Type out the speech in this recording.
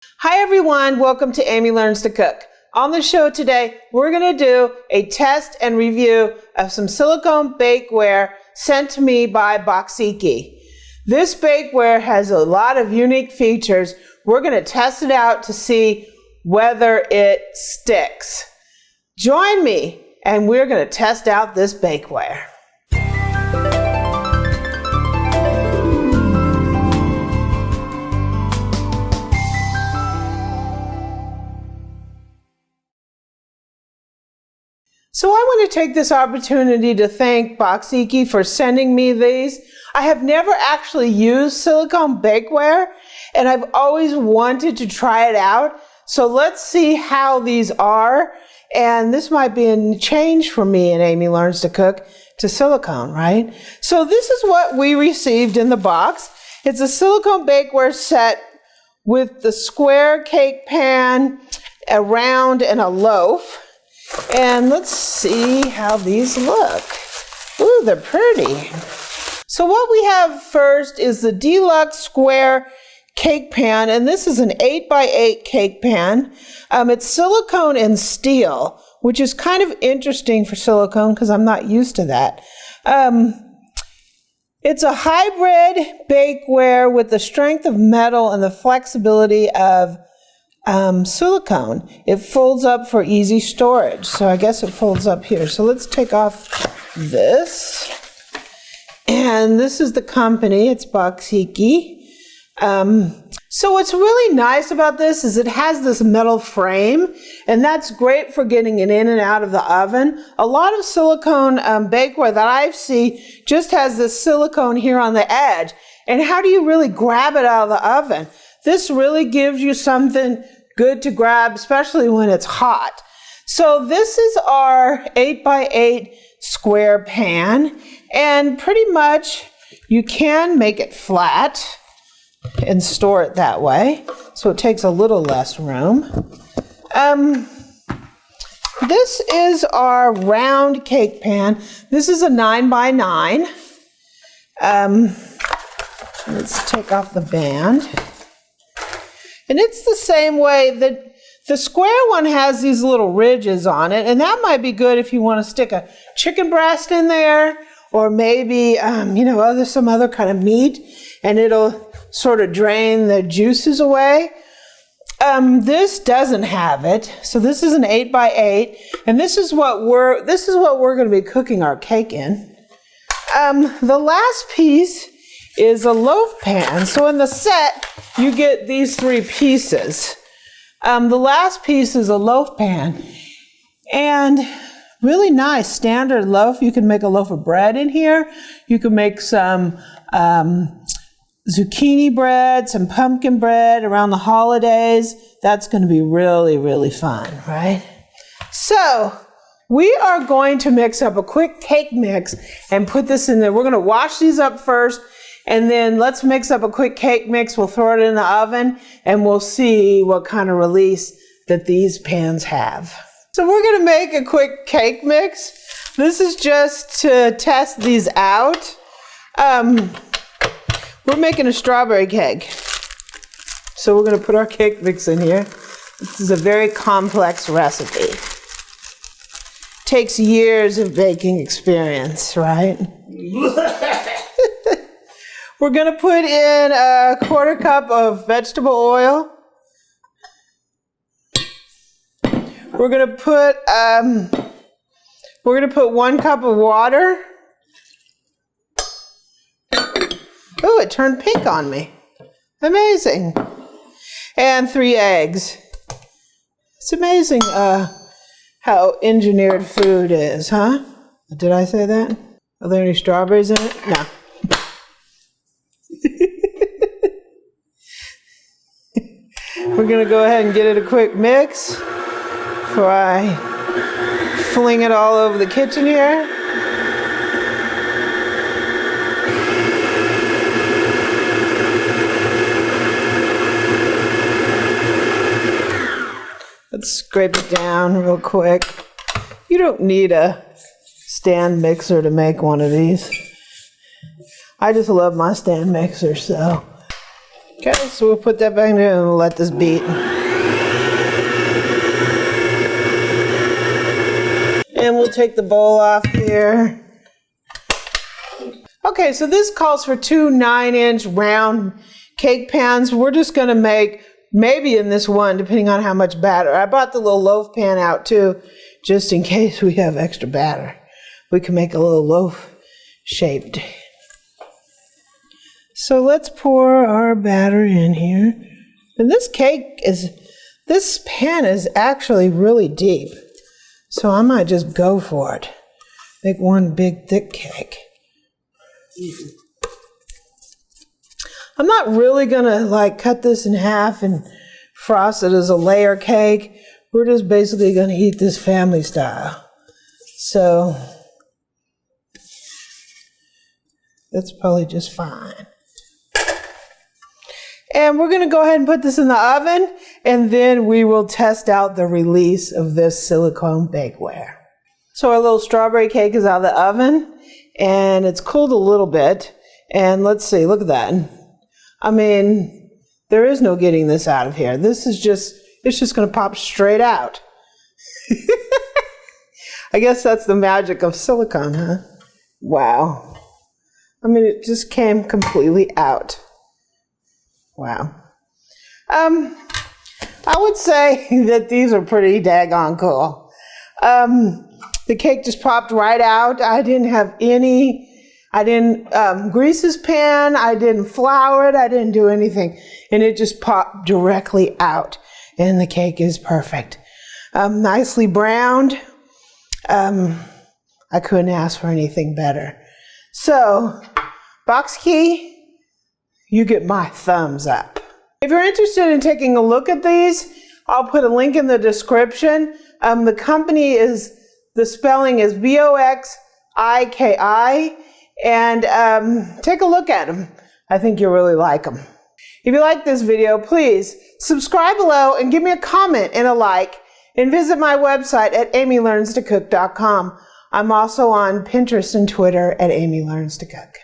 Hi everyone, welcome to Amy Learns to Cook. On the show today, we're going to do a test and review of some silicone bakeware sent to me by Boxiki. This bakeware has a lot of unique features. We're going to test it out to see whether it sticks. Join me and we're going to test out this bakeware. So I want to take this opportunity to thank Boxiki for sending me these. I have never actually used silicone bakeware, and I've always wanted to try it out. So let's see how these are. And this might be a change for me in Amy Learns to Cook to silicone, right? So this is what we received in the box. It's a silicone bakeware set with the square cake pan, a round, and a loaf. And let's see how these look. Ooh, they're pretty. So what we have first is the Deluxe square cake pan, and this is an 8x8 cake pan. It's silicone and steel, which is kind of interesting for silicone because I'm not used to that. It's a hybrid bakeware with the strength of metal and the flexibility of silicone. It folds up for easy storage. So I guess it folds up here. So let's take off this. And this is the company. It's Boxiki. So what's really nice about this is it has this metal frame, and that's great for getting it in and out of the oven. A lot of silicone bakeware that I've seen just has this silicone here on the edge. And how do you really grab it out of the oven? This really gives you something good to grab, especially when it's hot. So this is our 8x8 square pan, and pretty much you can make it flat and store it that way, so it takes a little less room. This is our round cake pan. This is a 9x9. Let's take off the band. And it's the same way that the square one has these little ridges on it, and that might be good if you want to stick a chicken breast in there, or maybe, some other kind of meat, and it'll sort of drain the juices away. This doesn't have it, so this is an 8x8, and this is what we're going to be cooking our cake in. The last piece is a loaf pan. So in the set, you get these three pieces. The last piece is a loaf pan. And really nice, standard loaf. You can make a loaf of bread in here. You can make some zucchini bread, some pumpkin bread around the holidays. That's going to be really, really fun, right? So we are going to mix up a quick cake mix and put this in there. We're going to wash these up first, and then let's mix up a quick cake mix. We'll throw it in the oven, and we'll see what kind of release that these pans have. So we're going to make a quick cake mix. This is just to test these out. We're making a strawberry cake. So we're going to put our cake mix in here. This is a very complex recipe. Takes years of baking experience, right? We're going to put in a 1/4 cup of vegetable oil. We're going to put 1 cup of water. Oh, it turned pink on me. Amazing. And 3 eggs. It's amazing how engineered food is, huh? Did I say that? Are there any strawberries in it? No. We're going to go ahead and get it a quick mix before I fling it all over the kitchen here. Let's scrape it down real quick. You don't need a stand mixer to make one of these. I just love my stand mixer, so. Okay, so we'll put that back in there and we'll let this beat. And we'll take the bowl off here. Okay, so this calls for 2 9-inch round cake pans. We're just gonna make, maybe in this one, depending on how much batter. I brought the little loaf pan out too, just in case we have extra batter. We can make a little loaf shaped. So let's pour our batter in here. And this pan is actually really deep. So I might just go for it. Make one big thick cake. I'm not really gonna like cut this in half and frost it as a layer cake. We're just basically gonna eat this family style. So that's probably just fine. And we're gonna go ahead and put this in the oven, and then we will test out the release of this silicone bakeware. So our little strawberry cake is out of the oven, and it's cooled a little bit. And let's see, look at that. I mean, there is no getting this out of here. This is just, it's just gonna pop straight out. I guess that's the magic of silicone, huh? Wow. I mean, it just came completely out. Wow. I would say that these are pretty daggone cool. The cake just popped right out. I didn't grease this pan. I didn't flour it. I didn't do anything. And it just popped directly out. And the cake is perfect. Nicely browned. I couldn't ask for anything better. So, Boxiki, you get my thumbs up. If you're interested in taking a look at these, I'll put a link in the description. The company is, the spelling is Boxiki, and take a look at them. I think you'll really like them. If you like this video, please subscribe below and give me a comment and a like, and visit my website at amylearnstocook.com. I'm also on Pinterest and Twitter at Amy Learns to Cook.